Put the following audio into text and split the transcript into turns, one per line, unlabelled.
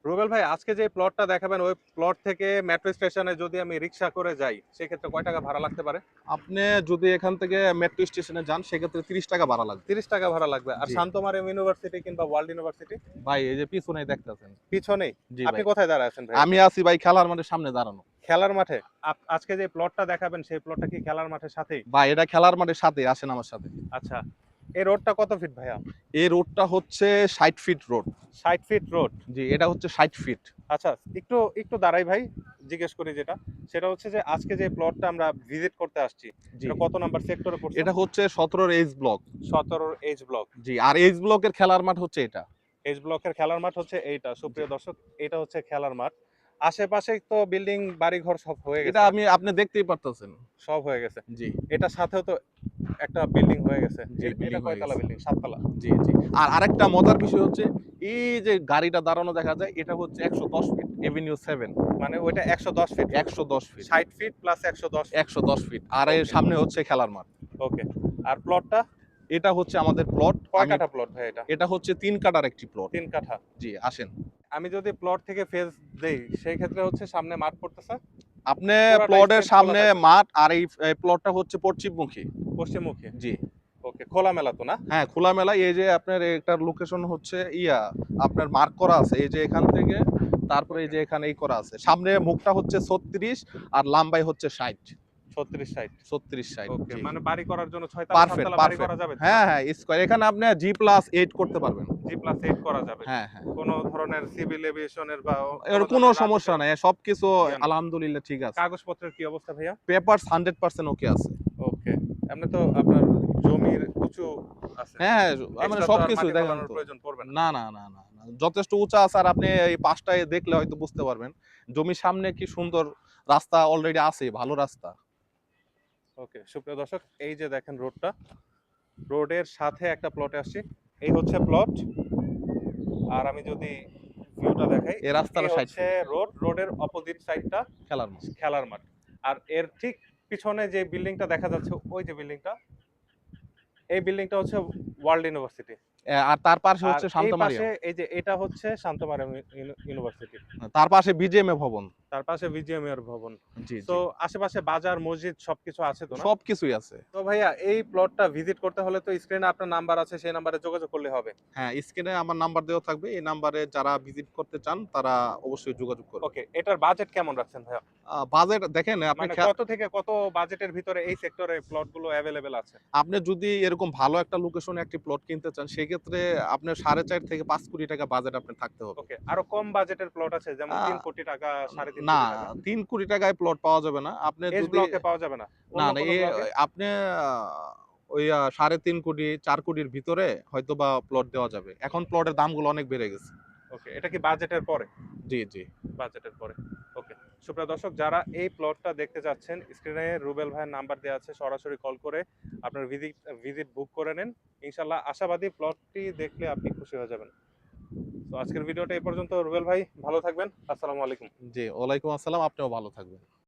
রুবেল ভাই, আজকে যে প্লটটা দেখাবেন ওই প্লট থেকে মেট্রো স্টেশনে যদি আমি রিক্সা করে যাই সেক্ষেত্রে কয় টাকা ভাড়া লাগতে পারে?
আপনি যদি এখান থেকে মেট্রো স্টেশনে যান সেক্ষেত্রে 30 টাকা ভাড়া লাগবে।
30 টাকা ভাড়া লাগবে। আর
জি
শান্তমারিয়াম ইউনিভার্সিটি কিংবা ওয়ার্ল্ড ইউনিভার্সিটি
ভাই, এই যে পিছনেই দেখতেছেন।
পিছনেই?
জি
আপনি
ভাই,
কোথায় দাঁড়ায় আছেন ভাই
আমি
এখন?
আছি ভাই খেলার মাঠের সামনে দাঁড়ানো।
খেলার মাঠে? আজকে যে প্লটটা দেখাবেন সেই প্লটটা কি খেলার মাঠের সাথেই?
ভাই এটা খেলার মাঠের সাথে, আসেন আমার সাথে।
আচ্ছা। এই রোডটা কত ফিট ভাইয়া?
এই রোডটা হচ্ছে 60 ফিট রোড।
60 feet road.
জি, এটা হচ্ছে 60 ফিট।
আচ্ছা, একটু একটু দাঁড়াই ভাই, জিজ্ঞেস করি যেটা। সেটা হচ্ছে যে আজকে যে প্লটটা আমরা ভিজিট করতে আসছি,
জি,
এটা কত নাম্বার সেক্টরে পড়ছে?
এটা হচ্ছে 17 এইচ ব্লক।
17 H block.
জি, আর এইচ ব্লকের খেলার মাঠ হচ্ছে এটা।
এইচ ব্লকের খেলার মাঠ হচ্ছে এইটা।
জি,
সুপ্রিয় দর্শক, এটা হচ্ছে খেলার মাঠ। আশেপাশে তো বিল্ডিং বাড়িঘর সব হয়ে
এটা
গেছে না?
আপনি দেখতেই পারতেছেন।
সব হয়ে গেছে।
জি,
এটার সাথেও তো একটা বিল্ডিং হয়ে গেছে।
জি
এটা
বিল্ডিং হয়ে
কয়তলা
গেছে।
বিল্ডিং? 7 তলা?
জি, জি। আর আরেকটা মজার বিষয় হচ্ছে এই যে গাড়িটা দাঁড়ানো দেখা যায় এটা হচ্ছে 110 ফিট এভিনিউ 7।
মানে ওইটা 110 feet road.
110 feet.
60 feet plus 110 feet.
110 feet. আর এর
ওকে,
সামনে হচ্ছে খেলার মাঠ।
ওকে। আর প্লটটা
এটা হচ্ছে আমাদের প্লট।
কয় কাঠা প্লট ভাই এটা?
এটা হচ্ছে ৩ কাঠার একটি প্লট।
3 কাঠা।
জি, আসেন।
আমি যদি প্লট থেকে ফেজ দেই সেই ক্ষেত্রে হচ্ছে সামনে মাঠ পড়তেছে।
আপনি
পুরাটা
প্লটের
স্ট্রেট খোলা
সামনে
থাকবে
মাঠ আর এই প্লটটা হচ্ছে পশ্চিমমুখী।
পশ্চিমমুখী।
জি।
ওকে, খোলামেলা তো না?
হ্যাঁ, খোলামেলা। এই যে আপনার এটার লোকেশন হচ্ছে আপনার মার্ক করা আছে। এই যে এখান থেকে তারপরে এই
ওকে।
যে এখানে এই করা আছে। সামনে মুখটা হচ্ছে 36 আর লাম্বাই হচ্ছে 60।
36 60।
36 60।
ওকে,
জি।
মানে বাড়ি করার জন্য 6 তলা 7
পারফেক্ট,
তলা বাড়ি করা
পারফেক্ট।
যাবে তো না?
হ্যাঁ, হ্যাঁ, স্কয়ার। এখানে আপনি G+8 করতে পারবেন।
G+8 করা যাবে।
হ্যাঁ, হ্যাঁ।
কোনো ধরনের সিভিল এভিয়েশনের বা
এর
কোনো
কোনো
ধরনের
সমস্যা
রাজুকের
নাই। সবকিছু
ইয়া নেই।
আলহামদুলিল্লাহ ঠিক আছে।
কাগজপত্রের কি অবস্থা ভাইয়া?
পেপারস 100% ওকে আছে।
ওকে। এমনি তো আপনার জমির উঁচু আছে।
হ্যাঁ, হ্যাঁ, মানে
এক্সট্রা তো আর
সবকিছুই
মাটি
দেখেন
ফেলানোর
তো।
প্রয়োজন পড়বে না।
না, না, না, না, না। যথেষ্ট উঁচা আছে আর আপনি এই পাশটায় দেখলে হয়তো বুঝতে পারবেন। জমির সামনে কি সুন্দর রাস্তা অলরেডি আছে, ভালো রাস্তা।
ওকে, সুপ্রিয় দর্শক, এই যে দেখেন রোডটা, রোডের সাথে একটা প্লটে আসছি। এই হচ্ছে প্লট। আর আমি যদি ভিউটা দেখাই,
এই
এই
রাস্তাটা 60
হচ্ছে
ফিট।
রোড, রোডের অপোজিট সাইডটা
খেলার মাঠ।
খেলার মাঠ। আর এর ঠিক পিছনে যে বিল্ডিংটা দেখা যাচ্ছে, ওই যে বিল্ডিংটা, এই বিল্ডিংটা হচ্ছে ওয়ার্ল্ড ইউনিভার্সিটি।
আর তার পাশে
আর
হচ্ছে
এই
শান্ত
পাশে
মারিয়াম।
এই যে এটা হচ্ছে শান্তমারিয়াম ইউনিভার্সিটি।
তার পাশে বিজিএমএ ভবন।
তার পাশে বিজিএমইআর ভবন।
জি,
তো
জি।
আশেপাশে বাজার, মসজিদ সবকিছু আছে তো না?
সবকিছুই আছে।
তো ভাইয়া, এই প্লটটা ভিজিট করতে হলে তো স্ক্রিনে আপনার নাম্বার আছে, সেই নাম্বারে যোগাযোগ করলে হবে।
হ্যাঁ, স্ক্রিনে আমার নাম্বার দেওয়া থাকবে। এই নাম্বারে যারা ভিজিট করতে চান তারা অবশ্যই যোগাযোগ করবেন।
ওকে, এটার বাজেট কেমন রাখছেন ভাইয়া?
বাজেট দেখেন আপনি
মানে কত থেকে কত বাজেটের ভিতরে এই সেক্টরে প্লটগুলো এভেইলেবল আছে?
আপনি যদি এরকম ভালো একটা লোকেশনে একটি প্লট কিনতে চান সেক্ষেত্রে আপনার 4.5 থেকে 5 কোটি টাকা বাজেট আপনার থাকতে হবে।
ওকে, আরো কম বাজেটের প্লট আছে যেমন
আ
3 কোটি টাকা, 3.5
না,
কোটি টাকা?
৩ কোটি টাকায় প্লট পাওয়া যাবে না। আপনি
এস
যদি
ব্লকে পাওয়া যাবে না?
না,
অন্য
না,
কোন ব্লকে?
আপনি আ ওই 3.5 কোটি 4 কোটির ভিতরে হয়তোবা প্লট দেওয়া যাবে। এখন প্লটের দামগুলো অনেক বেড়ে গেছে।
ওকে, এটা কি বাজেটের পরে?
জি, জি।
বাজেটের পরে। ওকে। সুপ্রিয় দর্শক, যারা এই প্লটটা দেখতে চাচ্ছেন, স্ক্রিনে রুবেল ভাইয়ের নাম্বার দেওয়া আছে, সরাসরি কল করে আপনার ভিজিট ভিজিট বুক করে নেন। ইনশাআল্লাহ আশাবাদী প্লটটি দেখলে আপনি খুশি হয়ে যাবেন। তো আজকের ভিডিওটা এই পর্যন্ত। রুবেল ভাই ভালো থাকবেন। আসসালামু আলাইকুম।
জি, ওয়ালাইকুম আসসালাম। আপনিও ভালো থাকবেন।